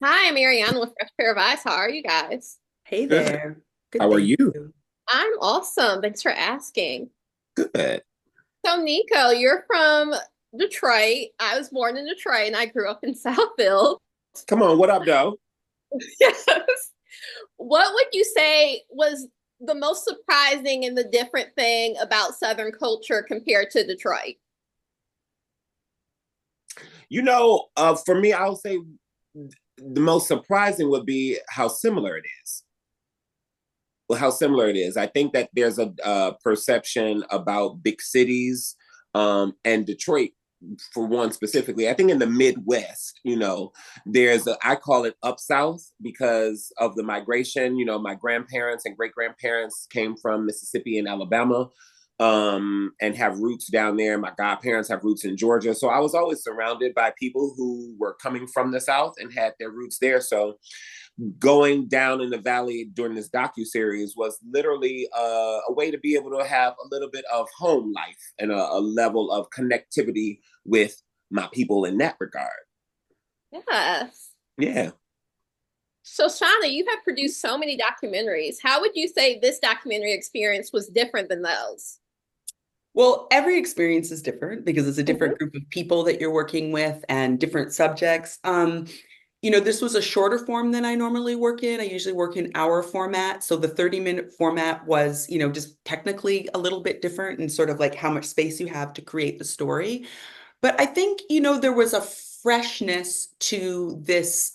Hi, I'm Ariana with Fresh Pair of Eyes. How are you guys? Hey Good. there. Good, How are thank you? you. I'm awesome. Thanks for asking. Good. So, Nico, you're from Detroit. I was born in Detroit and I grew up in Southfield. Come on, what up, though? Yes. What would you say was the most surprising and the different thing about Southern culture compared to Detroit? For me, I would say the most surprising would be how similar it is. Well, how similar it is. I think that there's a perception about big cities, and Detroit, for one specifically. I think in the Midwest, I call it up south because of the migration. My grandparents and great grandparents came from Mississippi and Alabama, and have roots down there. My godparents have roots in Georgia. So I was always surrounded by people who were coming from the South and had their roots there. So going down in the valley during this docu-series was literally a way to be able to have a little bit of home life and a level of connectivity with my people in that regard. Yes. Yeah. So, Shauna, you have produced so many documentaries. How would you say this documentary experience was different than those? Well, every experience is different because it's a Mhm. different group of people that you're working with and different subjects. This was a shorter form than I normally work in. I usually work in hour format. So the 30-minute format was, just technically a little bit different and sort of like how much space you have to create the story. But I think, there was a freshness to this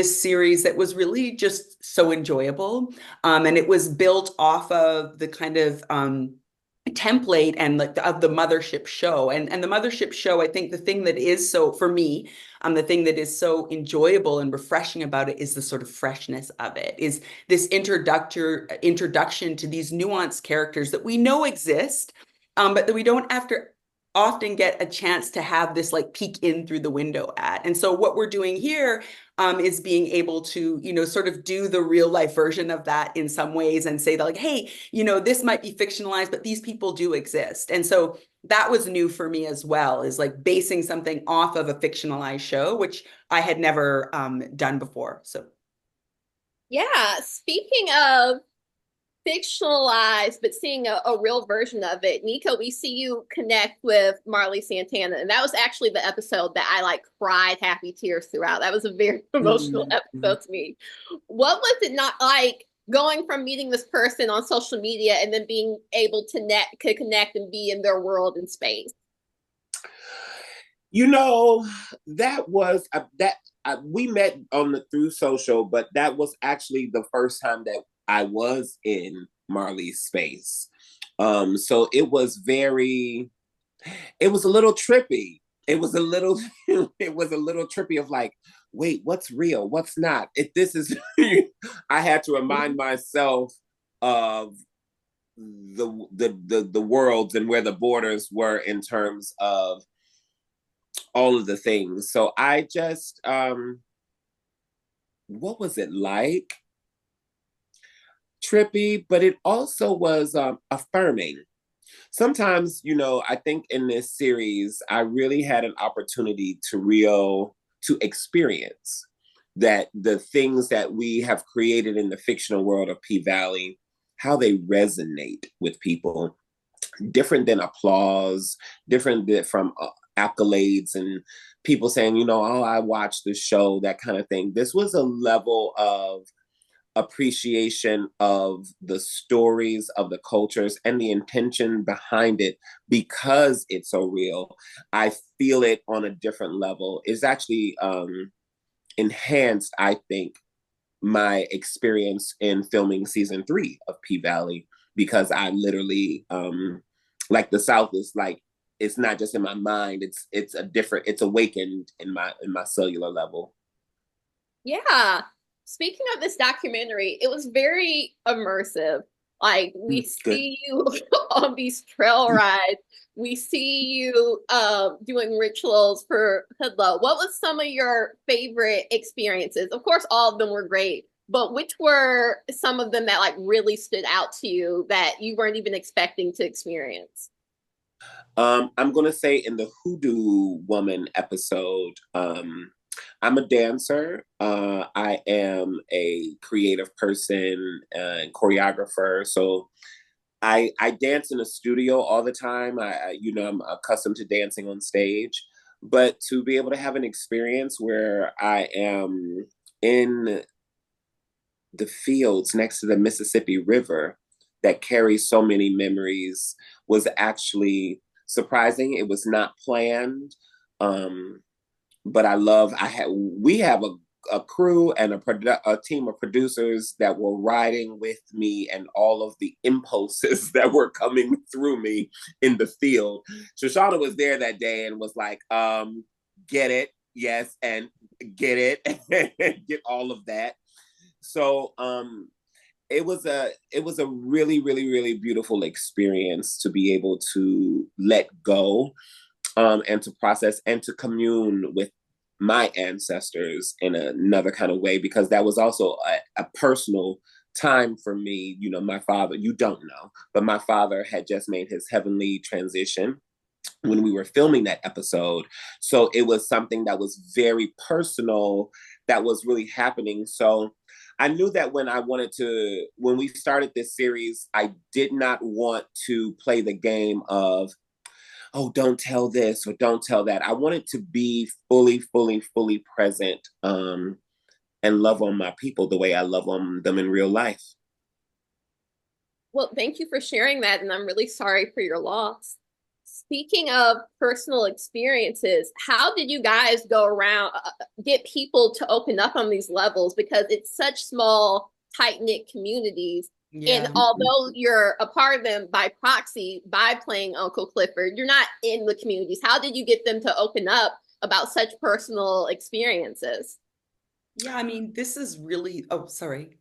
series that was really just so enjoyable. And it was built off of the kind of template and like of the mothership show. And the mothership show, I think the thing that is so for me, the thing that is so enjoyable and refreshing about it is the sort of freshness of it, is this introduction to these nuanced characters that we know exist, but that we don't after often get a chance to have this like peek in through the window at. And so what we're doing here is being able to, sort of do the real life version of that in some ways and say that like, hey, this might be fictionalized, but these people do exist. And so that was new for me as well, is like basing something off of a fictionalized show, which I had never done before. So Yeah. Speaking of fictionalized, but seeing a real version of it, Nico, we see you connect with Marley Santana. And that was actually the episode that I like cried happy tears throughout. That was a very emotional mm-hmm. episode to me. What was it not like going from meeting this person on social media and then being able to connect and be in their world in space? You know, that was that we met on the through social, but that was actually the first time that I was in Marley's space. So it was a little trippy. It was a little, it was a little trippy of like, wait, what's real? What's not? This is, I had to remind myself of the worlds and where the borders were in terms of all of the things. So I just what was it like? Trippy, but it also was affirming. Sometimes, I think in this series, I really had an opportunity to experience that the things that we have created in the fictional world of P Valley, how they resonate with people, different than applause, different from accolades and people saying, oh, I watched the show, that kind of thing. This was a level of appreciation of the stories, of the cultures, and the intention behind it because it's so real. I feel it on a different level. It's actually enhanced, I think, my experience in filming season 3 of P Valley because I literally like the South is like it's not just in my mind, it's awakened in my cellular level. Yeah. Speaking of this documentary, it was very immersive. Like we Good. see you on these trail rides. We see you doing rituals for Hoodlo. What was some of your favorite experiences? Of course, all of them were great, but which were some of them that like really stood out to you that you weren't even expecting to experience? I'm gonna say in the Hoodoo Woman episode, I'm a dancer. I am a creative person and choreographer. So I dance in a studio all the time. I'm accustomed to dancing on stage, but to be able to have an experience where I am in the fields next to the Mississippi River that carries so many memories was actually surprising. It was not planned. But we have a crew and a team of producers that were riding with me and all of the impulses that were coming through me in the field. Shoshana was there that day and was like, get it, yes, and get it, and get all of that. So it was a really, really, really beautiful experience to be able to let go, and to process and to commune with my ancestors in another kind of way, because that was also a personal time for me. You know, my father, you don't know, but my father had just made his heavenly transition when we were filming that episode. So it was something that was very personal that was really happening. So I knew that when we started this series, I did not want to play the game of, oh, don't tell this or don't tell that. I wanted to be fully, fully, fully present, and love on my people the way I love on them in real life. Well, thank you for sharing that, and I'm really sorry for your loss. Speaking of personal experiences, how did you guys go around, get people to open up on these levels? Because it's such small, tight-knit communities. Yeah. And although you're a part of them by proxy, by playing Uncle Clifford, you're not in the communities. How did you get them to open up about such personal experiences? Yeah, I mean, this is really, oh, sorry.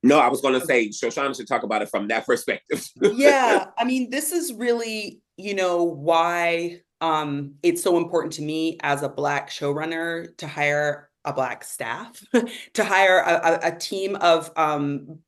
No, I was going to say, Shoshana should talk about it from that perspective. Yeah, I mean, this is really, why it's so important to me as a Black showrunner to hire a Black staff, to hire a team of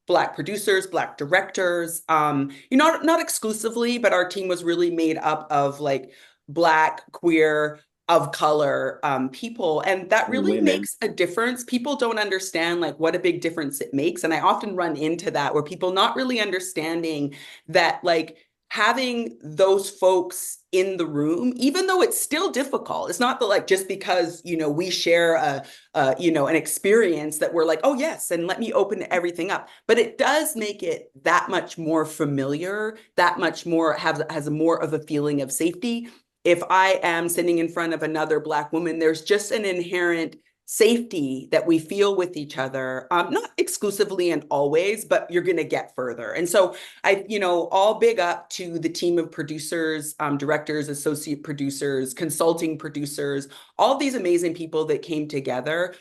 Black producers, Black directors, not exclusively, but our team was really made up of like Black, queer, of color people. And that really Women. makes a difference. People don't understand like what a big difference it makes. And I often run into that where people not really understanding that like having those folks in the room, even though it's still difficult, it's not that like just because, we share an experience that we're like, oh yes, and let me open everything up. But it does make it that much more familiar, that much more has more of a feeling of safety. If I am sitting in front of another Black woman, there's just an inherent safety that we feel with each other, not exclusively and always, but you're going to get further. And so all big up to the team of producers, directors, associate producers, consulting producers, all these amazing people that came together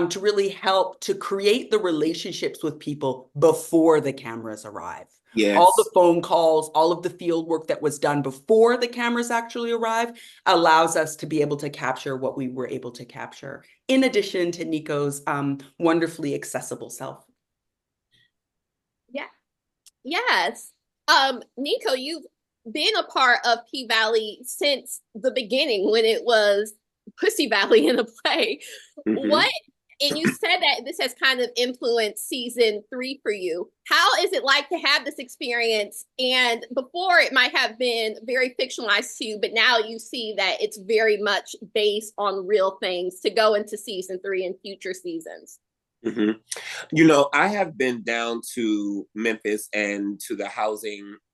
to really help to create the relationships with people before the cameras arrive. Yes. All the phone calls, all of the field work that was done before the cameras actually arrive allows us to be able to capture what we were able to capture, in addition to Nicco's wonderfully accessible self. Yeah. Yes. Nicco, you've been a part of P Valley since the beginning when it was Pussy Valley in a play. Mm-hmm. And you said that this has kind of influenced season 3 for you. How is it like to have this experience? And before it might have been very fictionalized to you, but now you see that it's very much based on real things to go into season 3 and future seasons. Mm-hmm. I have been down to Memphis and to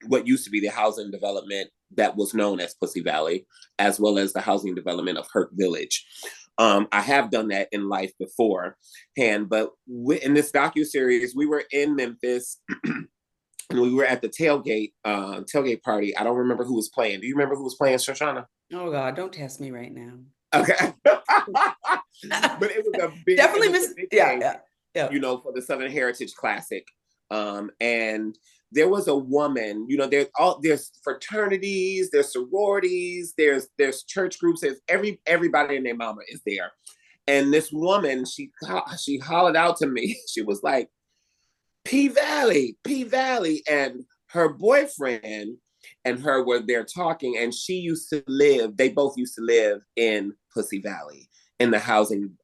what used to be the housing development that was known as Pussy Valley, as well as the housing development of Hurt Village. I have done that in life beforehand, but in this docuseries, we were in Memphis and we were at the tailgate party. I don't remember who was playing. Do you remember who was playing, Shoshana? Oh God, don't test me right now. Okay. But it was a big, definitely yeah. For the Southern Heritage Classic. And there was a woman, there's fraternities, there's sororities, there's church groups, there's everybody and their mama is there. And this woman, she hollered out to me. She was like, P Valley. And her boyfriend and her were there talking, and they both used to live in Pussy Valley. in the housing,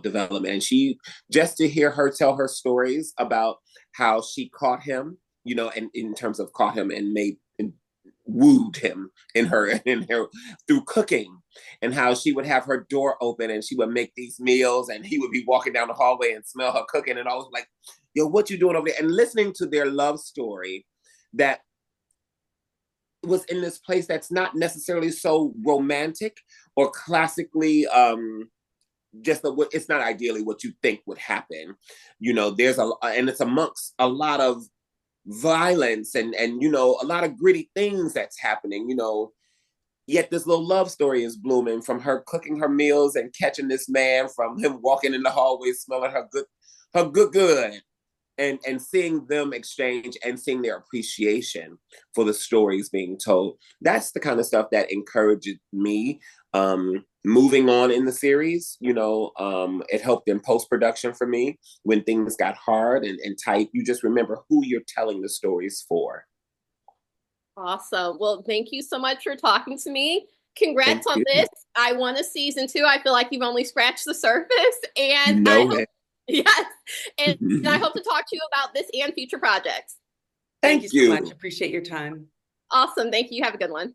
development. And she, just to hear her tell her stories about how she caught him, and in terms of caught him and wooed him in her through cooking, and how she would have her door open and she would make these meals and he would be walking down the hallway and smell her cooking and always like, yo, what you doing over there? And listening to their love story that was in this place that's not necessarily so romantic or classically it's not ideally what you think would happen. And it's amongst a lot of violence and a lot of gritty things that's happening, yet this little love story is blooming from her cooking her meals and catching this man, from him walking in the hallway smelling her good, and seeing them exchange and seeing their appreciation for the stories being told. That's the kind of stuff that encouraged me moving on in the series. It helped in post-production for me when things got hard and tight. You just remember who you're telling the stories for. Awesome. Well, thank you so much for talking to me. Congrats on this. I want a season 2. I feel like you've only scratched the surface. And yes. And I hope to talk to you about this and future projects. Thank you so much. Appreciate your time. Awesome. Thank you. Have a good one.